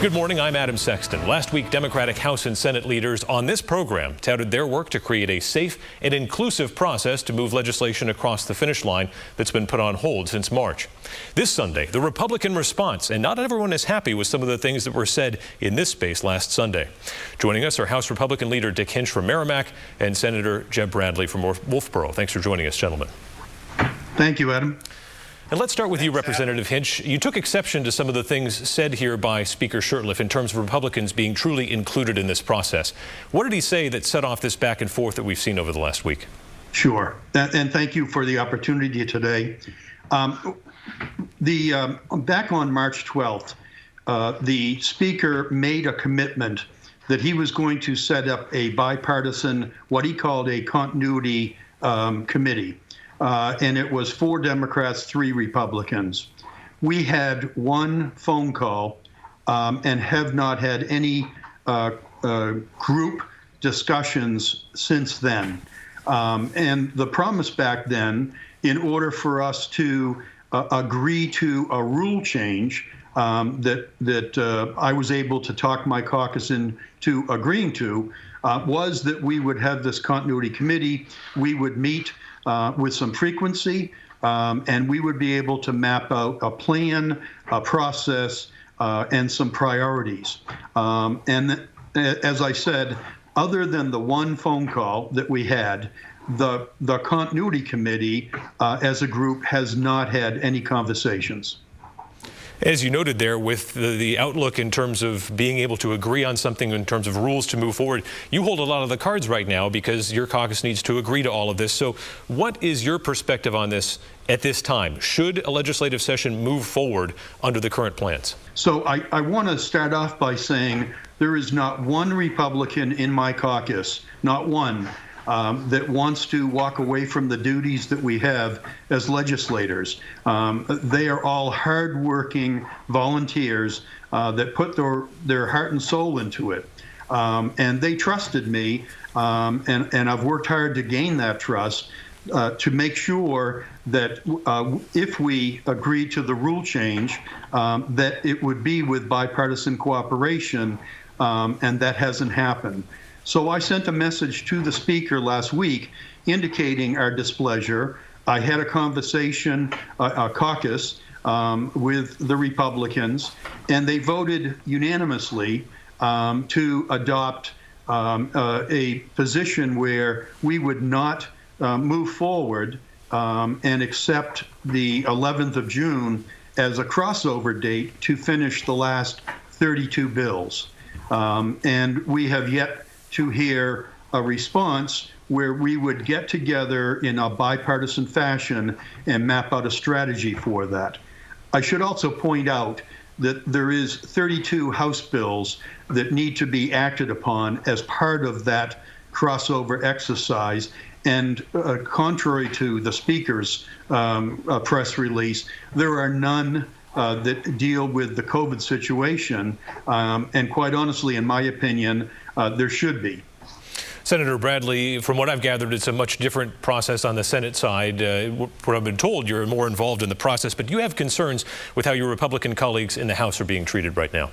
Good morning, I'm Adam Sexton. Last week, Democratic House and Senate leaders on this program touted their work to create a safe and inclusive process to move legislation across the finish line that's been put on hold since March. This Sunday, the Republican response, and not everyone is happy with some of the things that were said in this space last Sunday. Joining us are House Republican leader Dick Hinch from Merrimack and Senator Jeb Bradley from Wolfboro. Thanks for joining us, gentlemen. Thank you, Adam. And let's start with you, Representative Hinch. You took exception to some of the things said here by Speaker Shurtleff in terms of Republicans being truly included in this process. What did he say that set off this back and forth that we've seen over the last week? Sure. And thank you for the opportunity today. Back on March 12th, the Speaker made a commitment that he was going to set up a bipartisan, what he called a continuity committee. And it was 4 Democrats, 3 Republicans. We had one phone call and have not had any group discussions since then. And the promise back then, in order for us to agree to a rule change that I was able to talk my caucus into agreeing to, was that we would have this continuity committee. We would meet with some frequency, and we would be able to map out a plan, a process, and some priorities. And as I said, other than the one phone call that we had, the continuity committee as a group has not had any conversations. As you noted there, with the outlook in terms of being able to agree on something in terms of rules to move forward, you hold a lot of the cards right now because your caucus needs to agree to all of this. So what is your perspective on this at this time? Should a legislative session move forward under the current plans? So I want to start off by saying there is not one Republican in my caucus, not one, that wants to walk away from the duties that we have as legislators. They are all hardworking volunteers that put their heart and soul into it. And they trusted me, and I've worked hard to gain that trust to make sure that if we agree to the rule change, that it would be with bipartisan cooperation, and that hasn't happened. So I sent a message to the Speaker last week indicating our displeasure. I had a conversation, a caucus, with the Republicans, and they voted unanimously to adopt a position where we would not move forward and accept the 11th of June as a crossover date to finish the last 32 bills. And we have yet to hear a response where we would get together in a bipartisan fashion and map out a strategy for that. I should also point out that there is 32 House bills that need to be acted upon as part of that crossover exercise. And contrary to the Speaker's press release, there are none that deal with the COVID situation. And quite honestly, in my opinion, there should be. Senator Bradley, from what I've gathered, it's a much different process on the Senate side. What I've been told, you're more involved in the process, but you have concerns with how your Republican colleagues in the House are being treated right now.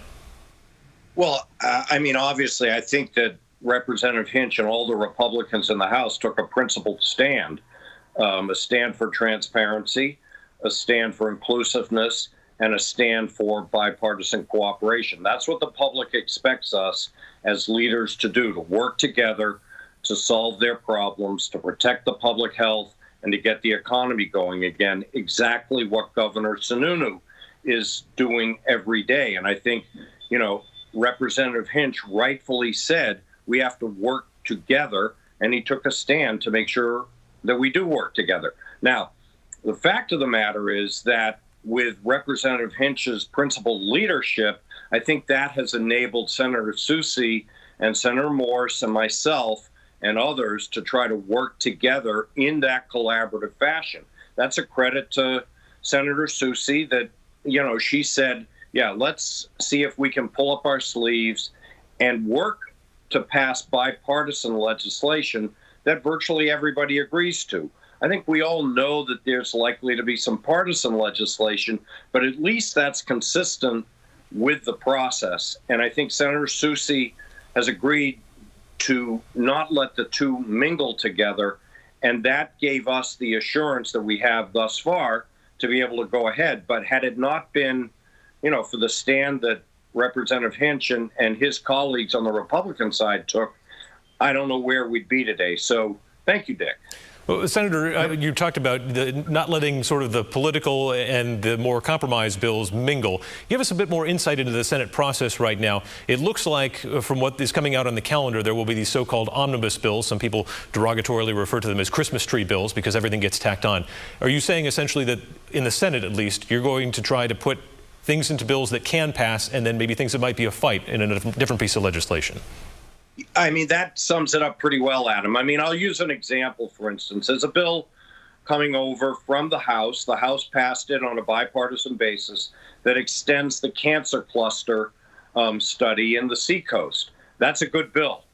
Well, I mean, obviously, I think that Representative Hinch and all the Republicans in the House took a principled stand, a stand for transparency, a stand for inclusiveness, and a stand for bipartisan cooperation. That's what the public expects us as leaders to do, to work together, to solve their problems, to protect the public health, and to get the economy going again, exactly what Governor Sununu is doing every day. And I think, you know, Representative Hinch rightfully said we have to work together, and he took a stand to make sure that we do work together. Now, the fact of the matter is that with Representative Hinch's principled leadership, I think that has enabled Senator Soucy and Senator Morse and myself and others to try to work together in that collaborative fashion. That's a credit to Senator Soucy that, you know, she said, yeah, let's see if we can pull up our sleeves and work to pass bipartisan legislation that virtually everybody agrees to. I think we all know that there's likely to be some partisan legislation, but at least that's consistent with the process. And I think Senator Soucy has agreed to not let the two mingle together. And that gave us the assurance that we have thus far to be able to go ahead. But had it not been, for the stand that Representative Hinch and his colleagues on the Republican side took, I don't know where we'd be today. So thank you, Dick. Well, Senator, you talked about not letting sort of the political and the more compromised bills mingle. Give us a bit more insight into the Senate process right now. It looks like, from what is coming out on the calendar, there will be these so-called omnibus bills. Some people derogatorily refer to them as Christmas tree bills because everything gets tacked on. Are you saying essentially that in the Senate, at least, you're going to try to put things into bills that can pass and then maybe things that might be a fight in a different piece of legislation? I mean, that sums it up pretty well, Adam. I mean, I'll use an example, for instance. There's a bill coming over from the House. The House passed it on a bipartisan basis that extends the cancer cluster study in the Seacoast. That's a good bill.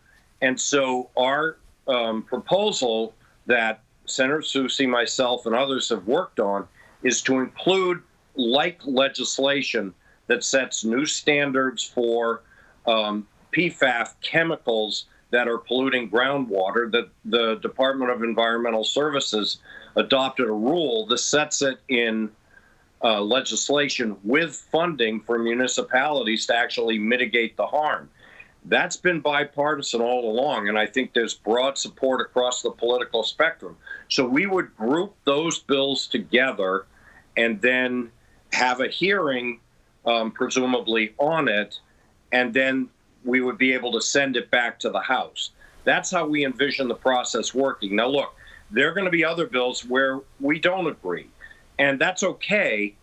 And so our proposal that Senator Soucy, myself, and others have worked on is to include like legislation that sets new standards for PFAS chemicals that are polluting groundwater. That the Department of Environmental Services adopted a rule that sets it in legislation with funding for municipalities to actually mitigate the harm. That's been bipartisan all along, and I think there's broad support across the political spectrum. So we would group those bills together and then have a hearing, presumably, on it, and then we would be able to send it back to the House. That's how we envision the process working. Now, look, there are going to be other bills where we don't agree, and that's okay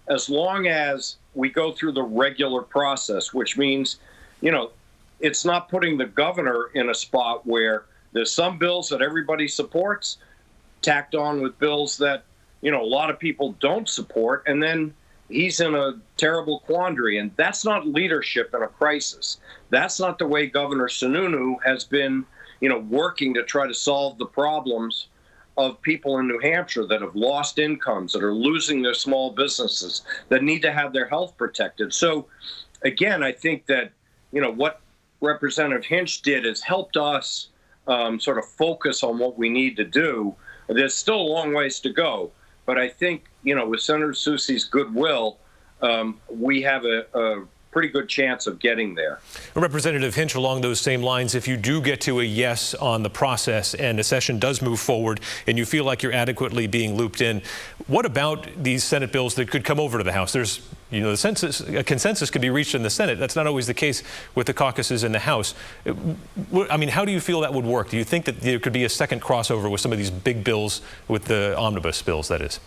as long as we go through the regular process, which means, it's not putting the governor in a spot where there's some bills that everybody supports tacked on with bills that, a lot of people don't support, and then he's in a terrible quandary. And that's not leadership in a crisis. That's not the way Governor Sununu has been, working to try to solve the problems of people in New Hampshire that have lost incomes, that are losing their small businesses, that need to have their health protected. So, again, I think that, what Representative Hinch did has helped us sort of focus on what we need to do. There's still a long ways to go. But I think, with Senator Soucy's goodwill, we have a pretty good chance of getting there. Representative Hinch, along those same lines, if you do get to a yes on the process and the session does move forward and you feel like you're adequately being looped in, what about these Senate bills that could come over to the House? There's, a consensus could be reached in the Senate. That's not always the case with the caucuses in the House. I mean, how do you feel that would work? Do you think that there could be a second crossover with some of these big bills, with the omnibus bills, that is?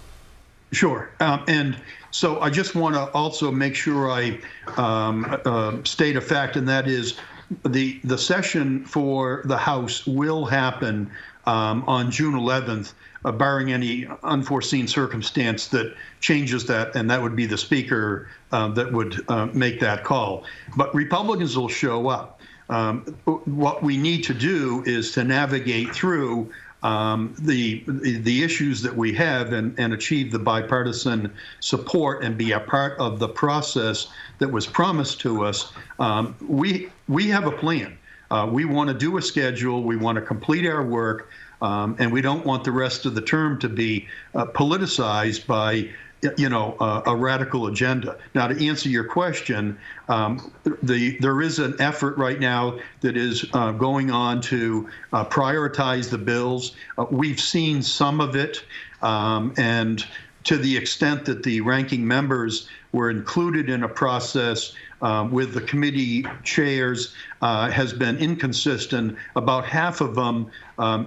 Sure. And so I just want to also make sure I state a fact, and that is the session for the House will happen on June 11th, barring any unforeseen circumstance that changes that, and that would be the Speaker that would make that call. But Republicans will show up. What we need to do is to navigate through the issues that we have and achieve the bipartisan support and be a part of the process that was promised to us. We have a plan. We want to do a schedule. We want to complete our work, and we don't want the rest of the term to be politicized by a radical agenda. Now, to answer your question, there is an effort right now that is going on to prioritize the bills. We've seen some of it, and to the extent that the ranking members were included in a process with the committee chairs has been inconsistent. About half of them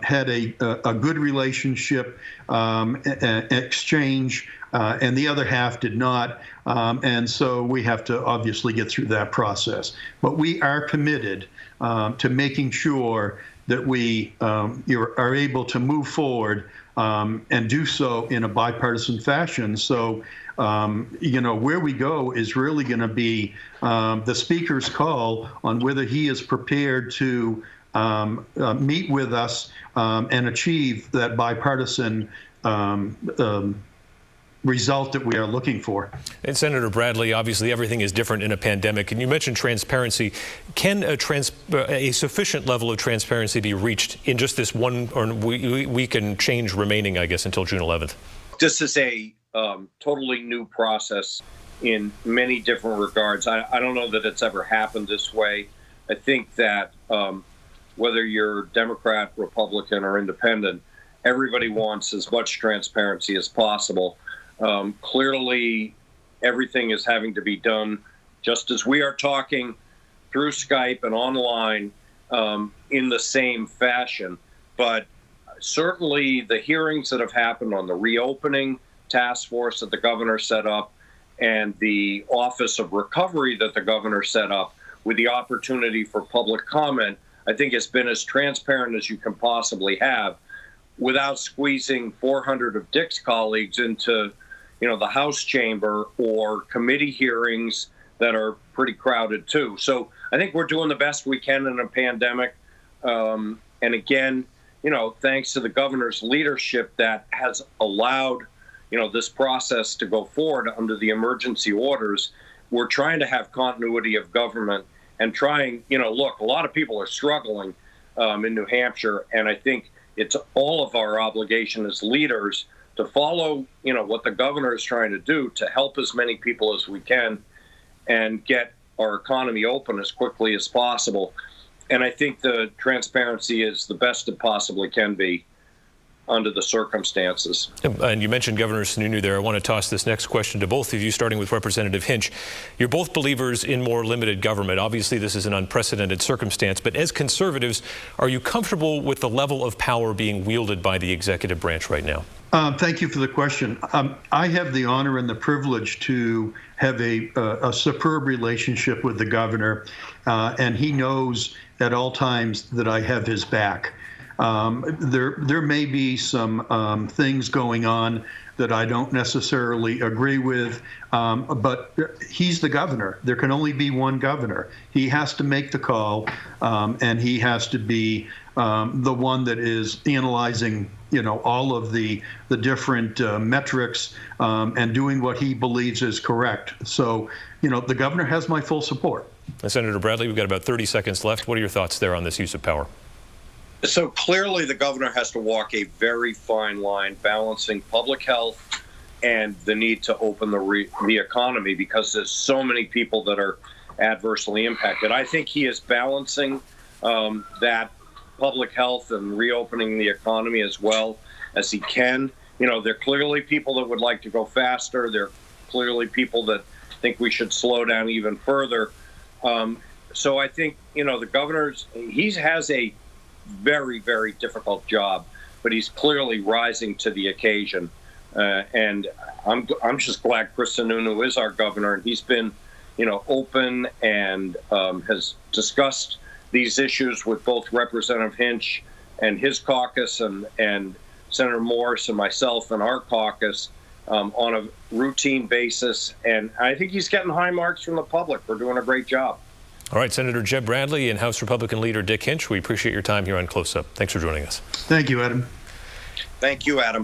had a good relationship exchange, and the other half did not. And so we have to obviously get through that process. But we are committed to making sure that we are able to move forward and do so in a bipartisan fashion. So, where we go is really going to be the Speaker's call on whether he is prepared to meet with us and achieve that bipartisan result that we are looking for. And Senator Bradley, obviously everything is different in a pandemic, and you mentioned transparency. Can a sufficient level of transparency be reached in just this one or week and change remaining, I guess, until June 11th? This is a totally new process in many different regards. I don't know that it's ever happened this way. I think that whether you're Democrat, Republican, or independent, everybody wants as much transparency as possible. Clearly, everything is having to be done just as we are talking through Skype and online in the same fashion. But certainly the hearings that have happened on the reopening task force that the governor set up and the Office of Recovery that the governor set up with the opportunity for public comment, I think has been as transparent as you can possibly have without squeezing 400 of Dick's colleagues into the House chamber or committee hearings that are pretty crowded too. So I think we're doing the best we can in a pandemic. And again, thanks to the governor's leadership that has allowed, this process to go forward under the emergency orders. We're trying to have continuity of government and trying, look, a lot of people are struggling in New Hampshire. And I think it's all of our obligation as leaders to follow, what the governor is trying to do to help as many people as we can and get our economy open as quickly as possible. And I think the transparency is the best it possibly can be under the circumstances. And you mentioned Governor Sununu there. I want to toss this next question to both of you, starting with Representative Hinch. You're both believers in more limited government. Obviously, this is an unprecedented circumstance, but as conservatives, are you comfortable with the level of power being wielded by the executive branch right now? Thank you for the question. I have the honor and the privilege to have a superb relationship with the governor, and he knows at all times that I have his back. There may be some things going on that I don't necessarily agree with, but he's the governor. There can only be one governor. He has to make the call, and he has to be the one that is analyzing, all of the different metrics and doing what he believes is correct. So, the governor has my full support. Senator Bradley, we've got about 30 seconds left. What are your thoughts there on this use of power? So clearly the governor has to walk a very fine line balancing public health and the need to open the economy because there's so many people that are adversely impacted. I think he is balancing that public health and reopening the economy as well as he can. There are clearly people that would like to go faster. There are clearly people that think we should slow down even further. So I think, the governor's, he has a very, very difficult job, but he's clearly rising to the occasion. And I'm just glad Chris Sununu is our governor, and he's been, open and has discussed these issues with both Representative Hinch and his caucus and Senator Morse and myself and our caucus on a routine basis. And I think he's getting high marks from the public. We're doing a great job. All right, Senator Jeb Bradley and House Republican Leader Dick Hinch, we appreciate your time here on Close Up. Thanks for joining us. Thank you, Adam. Thank you, Adam.